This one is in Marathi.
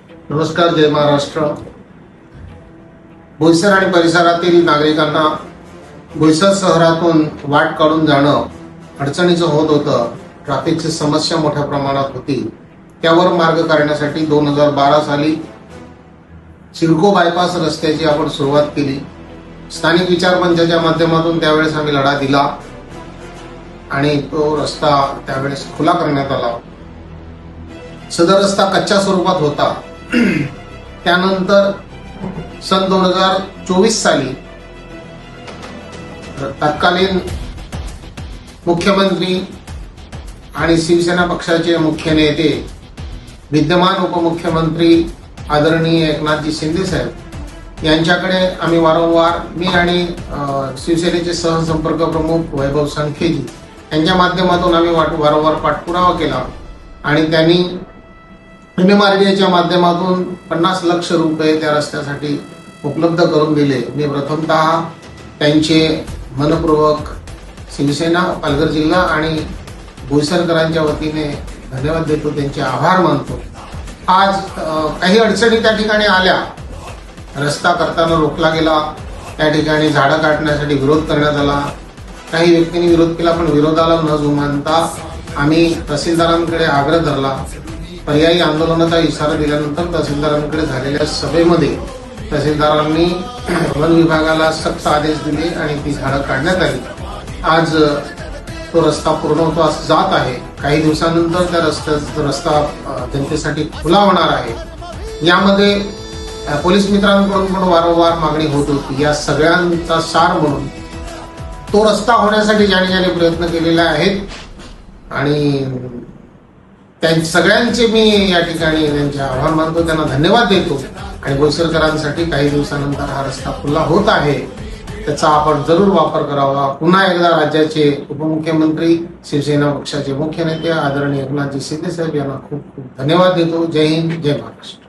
नमस्कार, जय महाराष्ट्र। बोईसर आणि परिसरातील नागरिकांना बोईसर शहरातून वाट काढून जाणं अडचणीचं होत होतं। ट्रॅफिकची समस्या मोठ्या प्रमाणात होती। त्यावर मार्ग काढण्यासाठी 2012 साली सिडको बायपास रस्त्याची आपण सुरुवात केली। स्थानिक विचार मंचाच्या माध्यमातून त्यावेळेस आम्ही लढा दिला आणि तो रस्ता त्यावेळेस खुला करण्यात आला। सदर रस्ता कच्च्या स्वरूपात होता। त्यानंतर सन 2024 साली तत्कालीन मुख्यमंत्री आणि शिवसेना पक्षाचे मुख्य नेते, विद्यमान उपमुख्यमंत्री आदरणीय एकनाथजी शिंदे साहेब यांच्याकडे आम्ही वारंवार, मी आणि शिवसेनेचे सहसंपर्क प्रमुख वैभव संखेजी यांच्या माध्यमातून आम्ही वारंवार पाठपुरावा केला आणि त्यांनी MMRDAच्या माध्यमातून 50 लाख रुपये त्या रस्त्यासाठी उपलब्ध करून दिले। मी प्रथमतः त्यांचे मनपूर्वक शिवसेना, पालघर जिल्हा आणि बोईसरकरांच्या वतीने धन्यवाद देतो, त्यांचे आभार मानतो। आज काही अडचणी त्या ठिकाणी आल्या, रस्ता करताना रोखला गेला, त्या ठिकाणी झाडं काढण्यासाठी विरोध करण्यात आला। काही व्यक्तींनी विरोध केला, पण विरोधाला न जुमानता आम्ही तहसीलदारांकडे आग्रह धरला। पर्यायी आंदोलनाचा इशारा दिल्यानंतर तहसीलदारांकडे झालेल्या सभेमध्ये तहसीलदारांनी वन विभागाला सक्त आदेश दिले आणि ती झाडं काढण्यात आली। आज तो रस्ता पूर्णत्वास जात आहे। काही दिवसानंतर त्या रस्ता जनतेसाठी खुला होणार आहे। यामध्ये पोलीस मित्रांकडून पण वारंवार मागणी होत होती। या सगळ्यांचा सार म्हणून तो रस्ता होण्यासाठी ज्याने प्रयत्न केलेले आहेत आणि सगळ्यांचे मी या ठिकाणी त्यांचे आभार मानतो, त्यांना धन्यवाद देतो। आणि बोईसरकरांसाठी काही दिवसानंतर हा रस्ता खुला होत आहे, त्याचा आपण जरूर वापर करावा। पुन्हा एकदा राज्याचे उपमुख्यमंत्री, शिवसेना पक्षाचे मुख्य नेते आदरणीय एकनाथजी शिंदे साहेब यांना खूप खूप धन्यवाद देतो। जय हिंद, जय महाराष्ट्र।